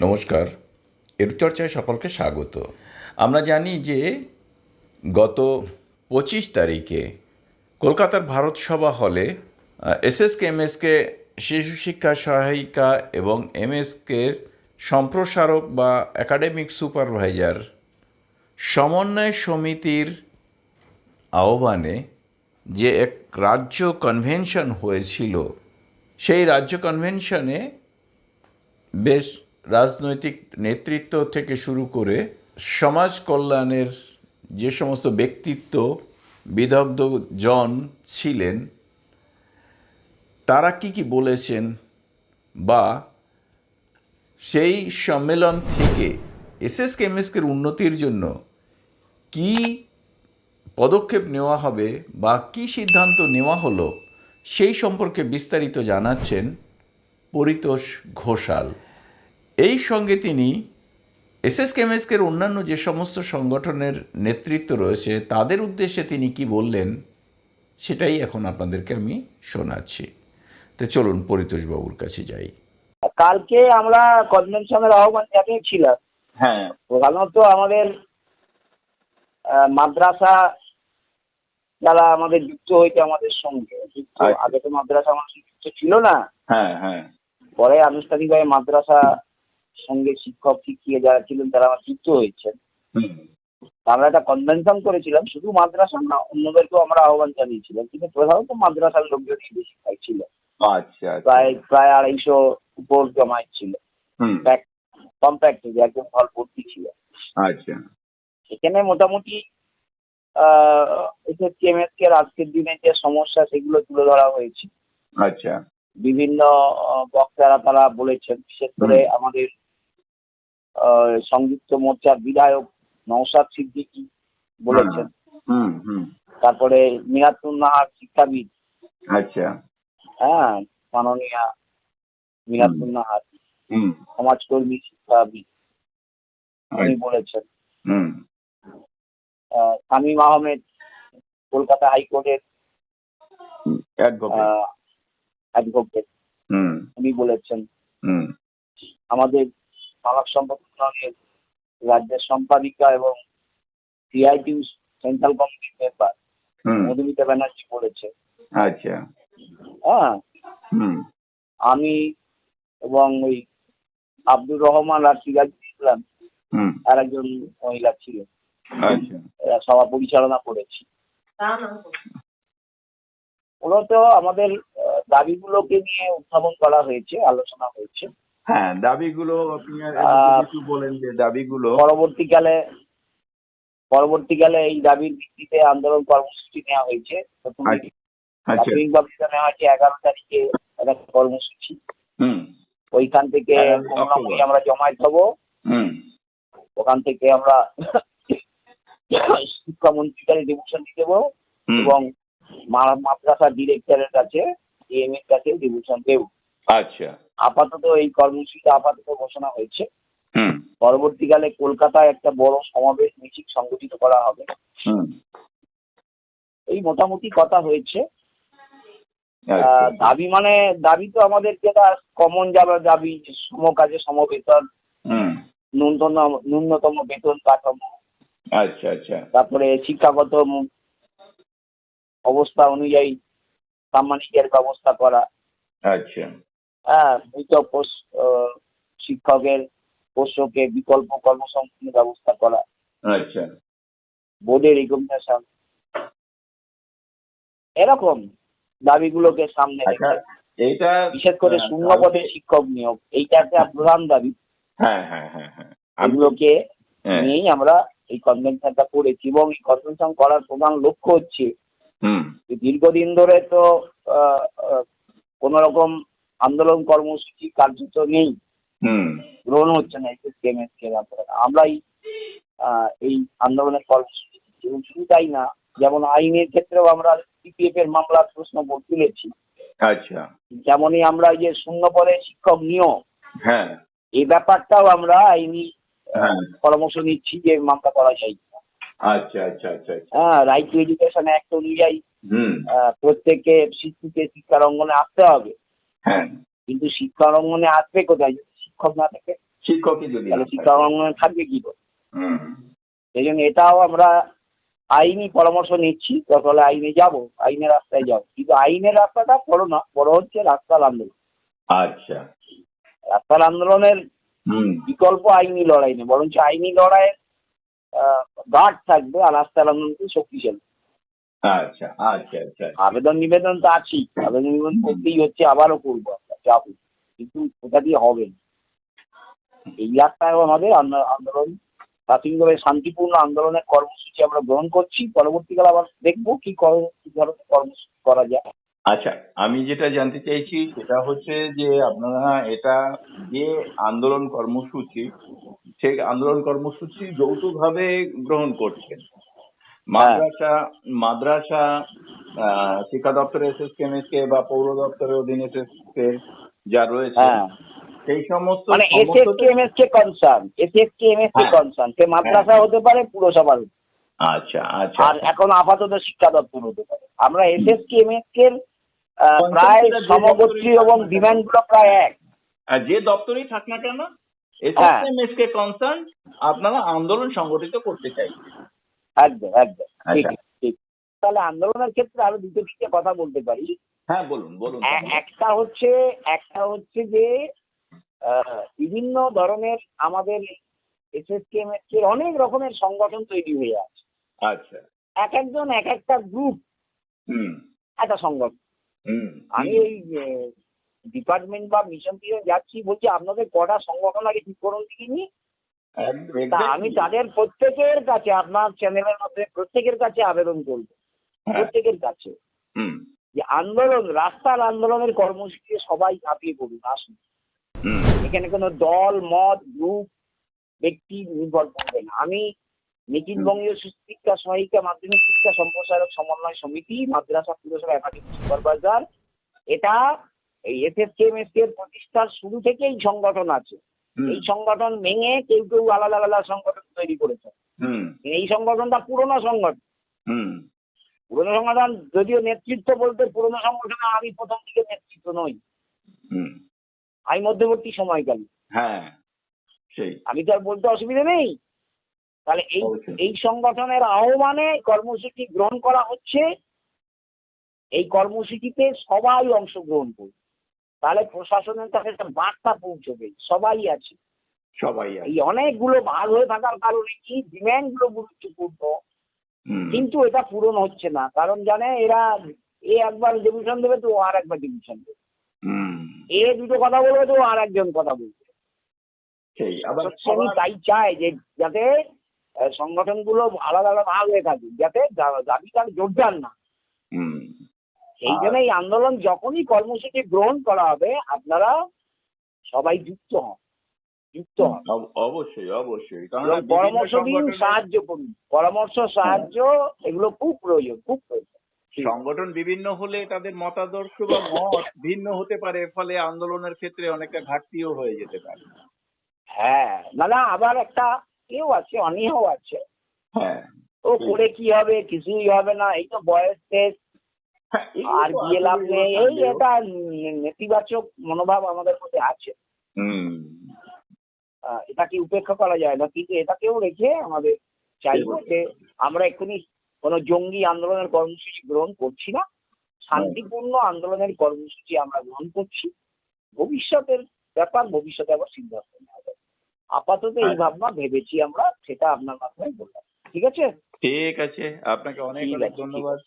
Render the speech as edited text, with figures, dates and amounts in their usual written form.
নমস্কার, এডুচর্চায় সকলকে স্বাগত। আমরা জানি যে গত 25 তারিখে কলকাতার ভারত সভা হলে এসএসকেএমএসকে শিশু শিক্ষা সহায়িকা এবং এমএসকের সম্প্রসারক বা একাডেমিক সুপারভাইজার সমন্বয় সমিতির আহ্বানে যে এক রাজ্য কনভেনশন হয়েছিল, সেই রাজ্য কনভেনশনে বেশ রাজনৈতিক নেতৃত্ব থেকে শুরু করে সমাজ কল্যাণের যে সমস্ত ব্যক্তিত্ব বিদগ্ধ জন ছিলেন, তারা কি বলেছেন বা সেই সম্মেলন থেকে এসএসকেএমএসকের উন্নতির জন্য কি পদক্ষেপ নেওয়া হবে বা কি সিদ্ধান্ত নেওয়া হলো, সেই সম্পর্কে বিস্তারিত জানাচ্ছেন পরিতোষ ঘোষাল। এই সঙ্গে তিনি এসএসকেএমএসকের অন্যান্য যে সমস্ত সংগঠনের নেতৃত্ব রয়েছে তাদের উদ্দেশ্যে তিনি কি বললেন, সেটাই এখন আপনাদেরকে আমি শোনাচ্ছি। তো চলুন পরিতোষবাবুর কাছে যাই। কালকে আমরা কনভেনশনের আহ্বান জানিয়েছিলাম। হ্যাঁ, প্রধানত আমাদের মাদ্রাসা যারা আমাদের যুক্ত হয়েছে আমাদের সঙ্গে, আগে তো মাদ্রাসা আমাদের যুক্ত ছিল না। হ্যাঁ হ্যাঁ, পরে আনুষ্ঠানিকভাবে মাদ্রাসা সঙ্গে শিক্ষক শিক্ষিকা যারা ছিলেন তারা আমার যুক্ত হয়েছেন। আমরা একটা কনভেনশন করেছিলাম, শুধু মাদ্রাসা না, অন্যদেরকেও আমরা আহ্বান জানিয়েছিলাম, কিন্তু প্রধানত মাদ্রাসার লোকজনই বেশি ছিল। আচ্ছা, প্রায় 250 উপর জমায়েত ছিল। কম্প্যাক্ট একদম হল ভর্তি ছিল। আচ্ছা, এখানে মোটামুটি এসএসকেএমএসকে আজকের দিনে যে সমস্যা সেগুলো তুলে ধরা হয়েছে। আচ্ছা, বিভিন্ন বক্তারা তারা বলেছেন, বিশেষ করে আমাদের সংযুক্ত মোর্চার বিধায়ক নওশাদ সিদ্দিকী বলেছেন। তারপরে মিরাতুন নাহার শিক্ষাবিদ, আচ্ছা, হ্যাঁ, মাননীয়া মিরাতুন নাহার সমাজকর্মী শিক্ষাবিদ, উনি বলেছেন। শামীম আহমেদ কলকাতা হাইকোর্টের অ্যাডভোকেট, উনি বলেছেন। আমাদের মানব সম্পদ উন্নয়নের রাজ্যের সম্পাদিকা এবং সিআইটি সেন্ট্রাল কমিটির মেম্বার মধুমিতা ব্যানার্জি বলেছে। আচ্ছা, হ্যাঁ, আমি এবং ওই আব্দুর রহমান আর সিরাজুল ইসলাম আর একজন মহিলা ছিলেন, সভা পরিচালনা করেছি। মূলত আমাদের দাবিগুলোকে নিয়ে উত্থাপন করা হয়েছে, আলোচনা হয়েছে। হ্যাঁ, দাবিগুলো আপনি একটু বলেন যে দাবিগুলো পরবর্তীকালে এই দাবির ভিত্তিতে আন্দোলন কর্মসূচি নেওয়া হয়েছে। প্রাথমিকভাবে নেওয়া হয়েছে 11 তারিখে একটা কর্মসূচি। ওইখান থেকে আমরা জমায়েত হব। ওখান থেকে আমরা শিক্ষামন্ত্রীর কাছে ডিভিশন দেবো এবং মাদ্রাসা ডিরেক্টরের কাছে, ডিএম এর কাছে ডিভিশন দেব। আচ্ছা, আপাতত এই কর্মসূচিটা ঘোষণা হয়েছে। পরবর্তীকালে কলকাতায় একটা বড় সমাবেশ মিছিল সংগঠিত করা হবে। এই মোটামুটি কথা হয়েছে। দাবি তো আমাদের যেটা কমন দাবি, সমকাজে সমবেতন, ন্যূনতম বেতন কাঠামো, আচ্ছা আচ্ছা, তারপরে শিক্ষাগত অবস্থা অনুযায়ী সাম্মানিকের ব্যবস্থা করা। আচ্ছা, হ্যাঁ, মৃত শিক্ষকের পোষ্যকে বিকল্প কর্মসংস্থানের ব্যবস্থা করা। আচ্ছা, বোর্ডের রিকগনিশন, এরকম দাবিগুলোকে সামনে রেখে এইটা বিশেষ করে শূন্য পদে শিক্ষক নিয়োগ, এইটা একটা প্রধান দাবি। হ্যাঁ হ্যাঁ হ্যাঁ হ্যাঁ, এগুলোকে নিয়েই আমরা এই কনভেনশনটা করেছি এবং এই কনভেনশন করার প্রধান লক্ষ্য হচ্ছে দীর্ঘদিন ধরে তো কোন রকম আন্দোলন কর্মসূচি কার্যত নেই, গ্রহণ হচ্ছে না এসএসকেএমএসকে। আমরাই এই আন্দোলনের কর্মসূচি এবং শুধু তাই না, যেমন আইনের ক্ষেত্রেও আমরা সিপিএফ এর মামলার প্রশ্ন তুলেছি। আচ্ছা, যেমনই আমরা যে শূন্য পদে শিক্ষক নিয়োগ, হ্যাঁ, এই ব্যাপারটাও আমরা আইনি পরামর্শ নিচ্ছি যে মামলা করা যায়। আচ্ছা আচ্ছা আচ্ছা, হ্যাঁ, রাইট টু এডুকেশন অ্যাক্ট অনুযায়ী প্রত্যেককে শিক্ষার অঙ্গনে আসতে হবে। হ্যাঁ, কিন্তু শিক্ষার অঙ্গনে আসবে কোথায় যদি শিক্ষক না থাকে? শিক্ষকই যদি তাহলে শিক্ষা অঙ্গনে থাকবে কি করে? হুম সেই জন্য এটাও আমরা আইনি পরামর্শ নিচ্ছি, তাহলে আইনে যাব, আইনের রাস্তায় যাব, কিন্তু আইনের রাস্তাটা বড় না, বড় হচ্ছে রাস্তার আন্দোলন। আচ্ছা রাস্তার আন্দোলনের বিকল্প আইনি লড়াই নেই, বরঞ্চ আইনি লড়াইয়ের গার্ড থাকবে আর রাস্তার আন্দোলনকে শক্তিশালী। আচ্ছা আচ্ছা আচ্ছা আবেদন নিবেদন তো আছেই, আবেদন নিবেদন করতেই হচ্ছে, আবারও করবো, আমরা যাবো, কিন্তু ওটা দিয়ে হবে না। এই রাস্তায় আমাদের আন্দোলন প্রাথমিকভাবে শান্তিপূর্ণ আন্দোলনের কর্মসূচি আমরা গ্রহণ করছি, পরবর্তীকালে আবার দেখবো কি ধরনের কর্মসূচি করা যায়। আচ্ছা, আমি যেটা জানতে চাইছি সেটা হচ্ছে যে আপনারা এটা যে আন্দোলন কর্মসূচি, সেই আন্দোলন কর্মসূচি যৌথভাবে গ্রহণ করছেন। মাদ্রাসা মাদ্রাসা শিক্ষা দপ্তরের SSKMSK বা পৌর দপ্তরের অধীনে SSK যা রয়েছে সেই সমস্ত মানে SSKMSK কনসার্ন, SSKMSK কনসার্ন, সে মাদ্রাসা হতে পারে, পুরসভা হতে পারে। আচ্ছা আচ্ছা। আর এখন আপাতত শিক্ষা দপ্তর হতে পারে। আমরা SSKMSK এর প্রায় সমগোত্রী এবং ডিমান্ড গুলো প্রায় এক। যে দপ্তরেই থাক না কেন SSKMSK কনসার্ন আপনারা আন্দোলন সংগঠিত করতে চাই। একদম একদম ঠিক ঠিক। তাহলে আন্দোলনের ক্ষেত্রে আরো দুটো দিকে কথা বলতে পারি। হ্যাঁ বলুন বলুন। একটা হচ্ছে যে বিভিন্ন ধরনের আমাদের SSKMSK এর অনেক রকমের সংগঠন তৈরি হয়ে আছে। আচ্ছা। এক একজন এক একটা গ্রুপ একটা সংগঠন। আমি এই ডিপার্টমেন্ট বা মিশন থেকে যাচ্ছি, বলছি আপনাদের কটা সংগঠন আগে ঠিক করুন দিইনি। আমি তাদের প্রত্যেকের কাছে, আপনার চ্যানেলের মধ্যে প্রত্যেকের কাছে আবেদন করব, প্রত্যেকের কাছে যে আন্দোলন, রাস্তার আন্দোলনের কর্মসূচি সবাই ঝাঁপিয়ে পড়ুন, আসুন। এখানে কোনো দল মত গ্রুপ ব্যক্তি নির্ভর করবে না। আমি নিখিল বঙ্গীয় শিক্ষা সহায়িকা মাধ্যমিক শিক্ষা সম্প্রসারক সমন্বয় সমিতি, মাদ্রাসা পুরসভা একাডেমি সুপারভাইজার, এটা এই SSKMSK এর প্রতিষ্ঠার শুরু থেকে এই সংগঠন আছে। এই সংগঠন ভেঙে কেউ কেউ আলাদা আলাদা সংগঠন তৈরি করেছে। এই সংগঠনটা পুরনো সংগঠন। পুরনো সংগঠন যদিও নেতৃত্ব বলতে পুরনো সংগঠনে আমি প্রথম দিকে নেতৃত্ব নই, আমি মধ্যবর্তী সময়কালে। আমি তো আর বলতে অসুবিধা নেই। তাহলে এই সংগঠনের আহ্বানে কর্মসূচি গ্রহণ করা হচ্ছে। এই কর্মসূচিতে সবাই অংশগ্রহণ করবে, তাহলে প্রশাসনের কাছে একটা বার্তা পৌঁছবে, সবাই আছে। এই অনেকগুলো ভাগ হয়ে থাকার কারণে কি ডিম্যান্ড গুলো গুরুত্বপূর্ণ, কিন্তু এটা পূরণ হচ্ছে না। কারণ জানে এরা একবার ডিভিশন দেবে তো আর একবার ডিভিশন দেবে, দুটো কথা বলবে তো আর একজন কথা বলবে। তাই চায় যে যাতে সংগঠনগুলো আলাদা আলাদা ভাগ হয়ে থাকে, যাতে দাবিটা জোরদার না। সেই জন্য এই আন্দোলন যখনই কর্মসূচি গ্রহণ করা হবে, আপনারা সবাই যুক্ত হন। অবশ্যই অবশ্যই। পরামর্শ দিন, সাহায্য করুন, পরামর্শ সাহায্য এগুলো খুব প্রয়োজন, খুব প্রয়োজন। সংগঠন বিভিন্ন হলে তাদের মতাদর্শ বা মত ভিন্ন হতে পারে, ফলে আন্দোলনের ক্ষেত্রে অনেকটা ঘাটতিও হয়ে যেতে পারে। না আবার একটা কেউ আছে, অনীহাও আছে, ও করে কি হবে, কিছুই হবে না, এই তো বয়স শেষ, আর বিয়ে লাভ নেই, এই এটা নেতিবাচক মনোভাব আমাদের মধ্যে আছে। এটাকে উপেক্ষা করা যায় না, কিন্তু এটাকেও রেখে আমাদের চাইবো যে আমরা এক্ষুনি কোনো জঙ্গি আন্দোলনের কর্মসূচি গ্রহণ করছি না, শান্তিপূর্ণ আন্দোলনের কর্মসূচি আমরা গ্রহণ করছি। ভবিষ্যতের ব্যাপার ভবিষ্যতে আবার সিদ্ধান্ত নেওয়া হবে। আপাতত এই ভাবনা ভেবেছি আমরা, সেটা আপনার মাধ্যমে বললাম। ঠিক আছে? ঠিক আছে, আপনাকে অনেক অনেক ধন্যবাদ।